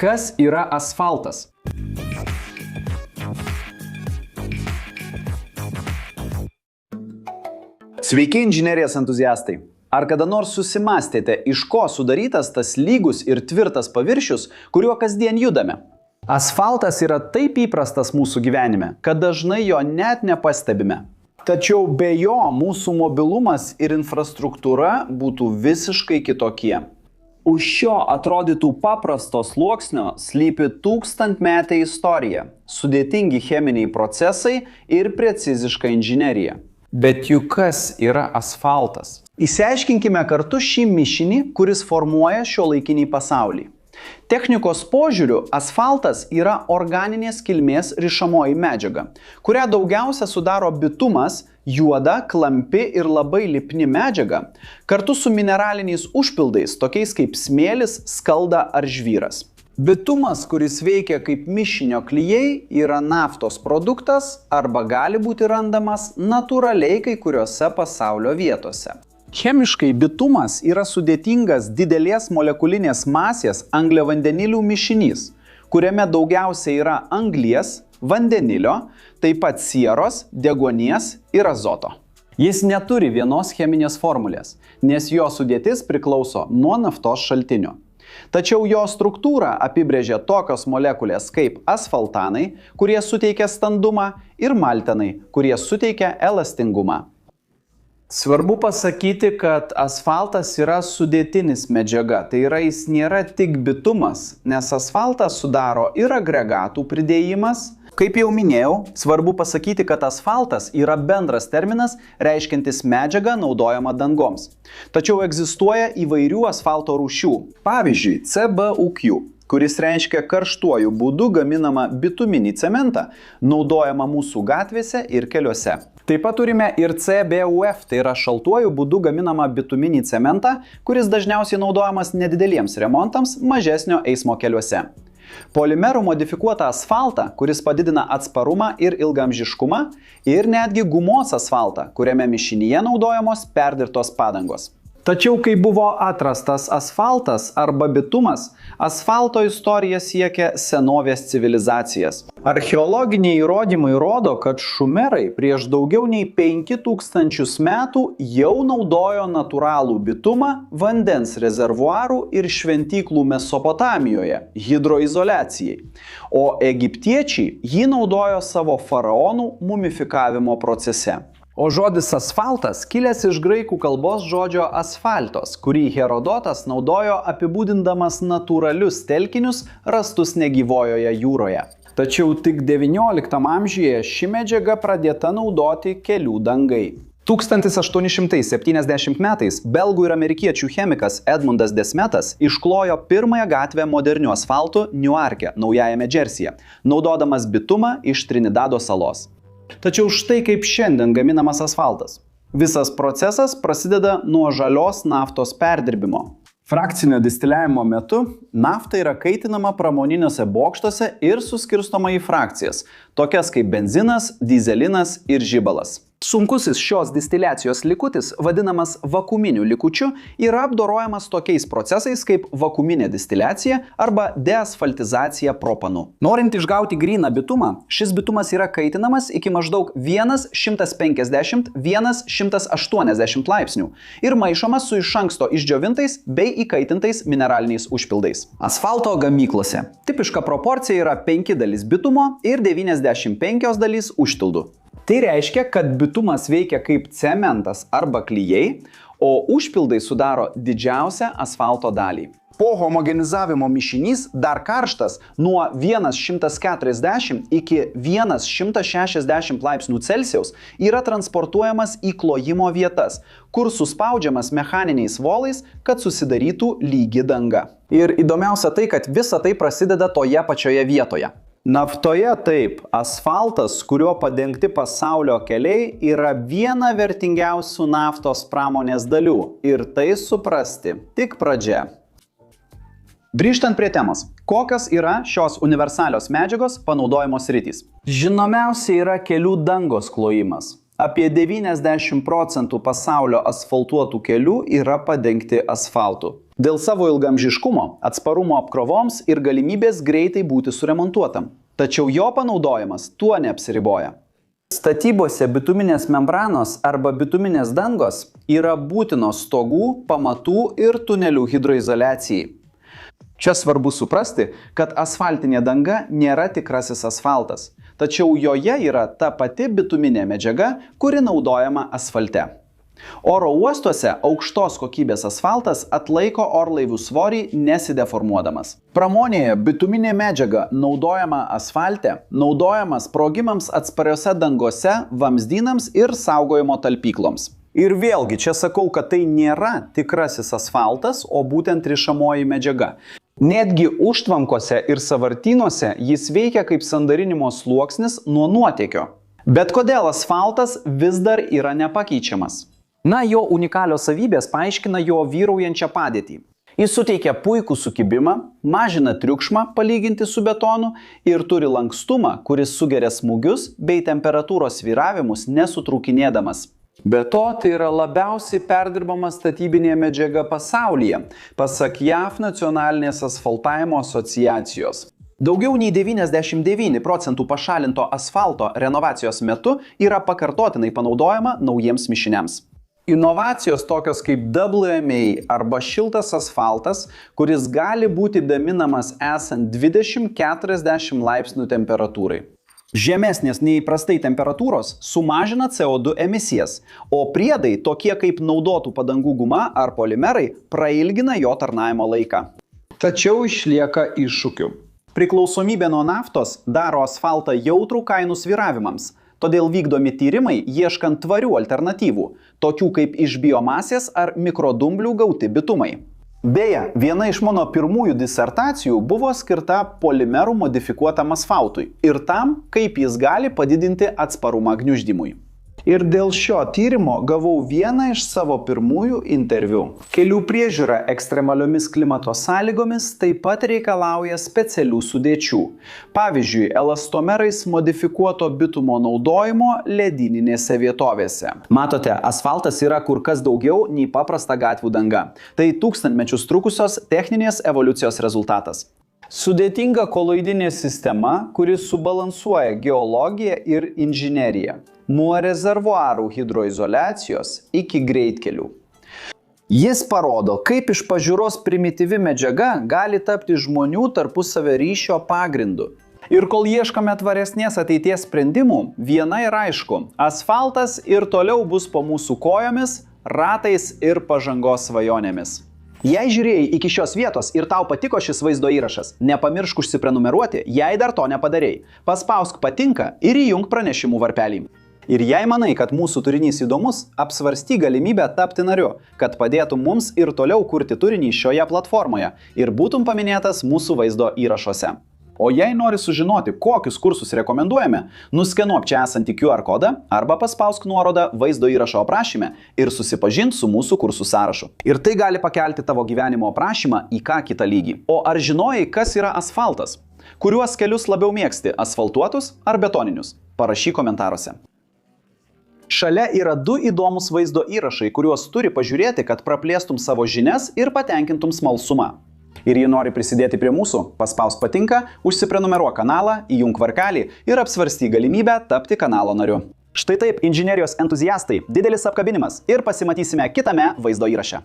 Kas yra asfaltas? Sveiki, inžinerijos entuziastai! Ar kada nors susimastėte, iš ko sudarytas tas lygus ir tvirtas paviršius, kuriuo kasdien judame? Asfaltas yra taip įprastas mūsų gyvenime, kad dažnai jo net nepastebime. Tačiau be jo mūsų mobilumas ir infrastruktūra būtų visiškai kitokie. Už šio atrodytų paprasto sluoksnio slypi tūkstantmetė istorija, sudėtingi cheminiai procesai ir preciziška inžinerija. Bet juk kas yra asfaltas? Išsiaiškinkime kartu šį mišinį, kuris formuoja šiuolaikinį pasaulį. Technikos požiūriu asfaltas yra organinės kilmės rišamoji medžiaga, kurią daugiausia sudaro bitumas, juoda, klampi ir labai lipni medžiaga, kartu su mineraliniais užpildais, tokiais kaip smėlis, skalda ar žvyras. Bitumas, kuris veikia kaip mišinio klijai, yra naftos produktas arba gali būti randamas natūraliai kai kuriuose pasaulio vietose. Chemiškai bitumas yra sudėtingas didelės molekulinės masės angliavandenilių mišinys, kuriame daugiausiai yra anglies, vandenilio, taip pat sieros, deguonies ir azoto. Jis neturi vienos cheminės formulės, nes jo sudėtis priklauso nuo naftos šaltinio. Tačiau jo struktūrą apibrėžia tokios molekulės kaip asfaltanai, kurie suteikia standumą, ir maltenai, kurie suteikia elastingumą. Svarbu pasakyti, kad asfaltas yra sudėtinis medžiaga, tai yra jis nėra tik bitumas, nes asfaltą sudaro ir agregatų pridėjimas. Kaip jau minėjau, svarbu pasakyti, kad asfaltas yra bendras terminas, reiškiantis medžiagą naudojamą dangoms. Tačiau egzistuoja įvairių asfalto rūšių. Pavyzdžiui, CBUQ, kuris reiškia karštuoju būdu gaminamą bituminį cementą, naudojamą mūsų gatvėse ir keliuose. Taip pat turime ir CBUF, tai yra šaltuoju būdu gaminamą bituminį cementą, kuris dažniausiai naudojamas nedideliems remontams mažesnio eismo keliuose. Polimerų modifikuotą asfaltą, kuris padidina atsparumą ir ilgaamžiškumą, ir netgi gumos asfaltą, kuriame mišinyje naudojamos perdirbtos padangos. Tačiau, kai buvo atrastas asfaltas arba bitumas, asfalto istorija siekia senovės civilizacijas. Archeologiniai įrodymai rodo, kad šumerai prieš daugiau nei 5000 metų jau naudojo natūralų bitumą vandens rezervuarų ir šventyklų Mesopotamijoje hidroizoliacijai, o egiptiečiai jį naudojo savo faraonų mumifikavimo procese. O žodis asfaltas kilęs iš graikų kalbos žodžio asfaltos, kurį Herodotas naudojo apibūdindamas natūralius telkinius rastus negyvojoje jūroje. Tačiau tik XIX amžiuje ši medžiaga pradėta naudoti kelių dangai. 1870 metais belgų ir amerikiečių chemikas Edmundas Desmetas išklojo pirmąją gatvę moderniu asfaltu Niuarke, Naujajame Džersyje, naudodamas bitumą iš Trinidado salos. Tačiau štai kaip šiandien gaminamas asfaltas. Visas procesas prasideda nuo žalios naftos perdirbimo. Frakcinio distiliavimo metu nafta yra kaitinama pramoniniuose bokštuose ir suskirstoma į frakcijas, tokias kaip benzinas, dyzelinas ir žibalas. Sunkusis šios distiliacijos likutis, vadinamas vakuuminiu likučiu, yra apdorojamas tokiais procesais kaip vakuuminė distiliacija arba deasfaltizacija propanu. Norint išgauti gryną bitumą, šis bitumas yra kaitinamas iki maždaug 150–180 laipsnių ir maišomas su iš anksto išdžiovintais bei įkaitintais mineraliniais užpildais. Asfalto gamyklose tipiška proporcija yra 5 dalys bitumo ir 95 dalys užpildų. Tai reiškia, kad bitumas veikia kaip cementas arba klijai, o užpildai sudaro didžiausią asfalto dalį. Po homogenizavimo mišinys dar karštas nuo 140 iki 160 laipsnių Celsijaus yra transportuojamas į klojimo vietas, kur suspaudžiamas mechaniniais volais, kad susidarytų lygi danga. Ir įdomiausia tai, kad visa tai prasideda toje pačioje vietoje. Naftoje taip, asfaltas, kuriuo padengti pasaulio keliai, yra viena vertingiausių naftos pramonės dalių ir tai suprasti tik pradžia. Grįžtant prie temos, kokios yra šios universalios medžiagos panaudojimo sritys? Žinomiausia yra kelių dangos klojimas. Apie 90% pasaulio asfaltuotų kelių yra padengti asfaltu. Dėl savo ilgamžiškumo, atsparumo apkrovoms ir galimybės greitai būti suremontuotam. Tačiau jo panaudojimas tuo neapsiriboja. Statybose bituminės membranos arba bituminės dangos yra būtinos stogų, pamatų ir tunelių hidroizoliacijai. Čia svarbu suprasti, kad asfaltinė danga nėra tikrasis asfaltas, tačiau joje yra ta pati bituminė medžiaga, kuri naudojama asfalte. Oro uostuose aukštos kokybės asfaltas atlaiko orlaivių svorį nesideformuodamas. Pramonėje bituminė medžiaga naudojama asfalte, naudojama sprogimams atspariose dangose, vamzdynams ir saugojimo talpykloms. Ir vėlgi čia sakau, kad tai nėra tikrasis asfaltas, o būtent rišamoji medžiaga. Netgi užtvankose ir sąvartynuose jis veikia kaip sandarinimo sluoksnis nuo nuotėkio. Bet kodėl asfaltas vis dar yra nepakeičiamas? Na, jo unikalios savybės paaiškina jo vyraujančią padėtį. Jis suteikia puikų sukibimą, mažina triukšmą palyginti su betonu ir turi lankstumą, kuris sugeria smūgius bei temperatūros svyravimus nesutrūkinėdamas. Be to, tai yra labiausiai perdirbama statybinė medžiaga pasaulyje, pasak JAV nacionalinės asfaltavimo asociacijos. Daugiau nei 99% pašalinto asfalto renovacijos metu yra pakartotinai panaudojama naujiems mišiniams. Inovacijos tokios kaip WMA arba šiltas asfaltas, kuris gali būti gaminamas esant 20–40 laipsnių temperatūrai. Žemesnės nei įprastai temperatūros sumažina CO2 emisijas, o priedai, tokie kaip naudotų padangų guma ar polimerai, prailgina jo tarnavimo laiką. Tačiau išlieka iššūkių. Priklausomybė nuo naftos daro asfaltą jautrų kainų svyravimams. Todėl vykdomi tyrimai ieškant tvarių alternatyvų, tokių kaip iš biomasės ar mikrodumblių gauti bitumai. Beje, viena iš mano pirmųjų disertacijų buvo skirta polimerų modifikuotam asfaltui ir tam, kaip jis gali padidinti atsparumą gniuždymui. Ir dėl šio tyrimo gavau vieną iš savo pirmųjų interviu. Kelių priežiūra ekstremaliomis klimato sąlygomis taip pat reikalauja specialių sudėčių. Pavyzdžiui, elastomerais modifikuoto bitumo naudojimo ledyninėse vietovėse. Matote, asfaltas yra kur kas daugiau nei paprasta gatvių danga. Tai tūkstantmečius trukusios techninės evoliucijos rezultatas. Sudėtinga koloidinė sistema, kuri subalansuoja geologiją ir inžineriją. Nuo rezervuarų hidroizoliacijos iki greitkelių. Jis parodo, kaip iš pažiūros primityvi medžiaga gali tapti žmonių tarpusavio ryšio pagrindu. Ir kol ieškome tvaresnės ateities sprendimų, viena yra aišku – asfaltas ir toliau bus po mūsų kojomis, ratais ir pažangos svajonėmis. Jei žiūrėjai iki šios vietos ir tau patiko šis vaizdo įrašas, nepamiršk užsiprenumeruoti, jei dar to nepadarei. Paspausk patinka ir įjunk pranešimų varpelį. Ir jei manai, kad mūsų turinys įdomus, apsvarsty galimybę tapti nariu, kad padėtum mums ir toliau kurti turinį šioje platformoje ir būtum paminėtas mūsų vaizdo įrašuose. O jei nori sužinoti, kokius kursus rekomenduojame, nuskenuok čia esantį QR kodą arba paspausk nuorodą vaizdo įrašo aprašyme ir susipažink su mūsų kursų sąrašu. Ir tai gali pakelti tavo gyvenimo aprašymą į ką kitą lygį. O ar žinojai, kas yra asfaltas? Kuriuos kelius labiau mėgsti, asfaltuotus ar betoninius? Parašyk komentaruose. Šalia yra du įdomus vaizdo įrašai, kuriuos turi pažiūrėti, kad praplėstum savo žinias ir patenkintum smalsumą. Ir jei nori prisidėti prie mūsų, paspausk patinka, užsiprenumeruok kanalą, įjunk varkelį ir apsvarsty galimybę tapti kanalo nariu. Štai taip, inžinerijos entuziastai, didelis apkabinimas ir pasimatysime kitame vaizdo įraše.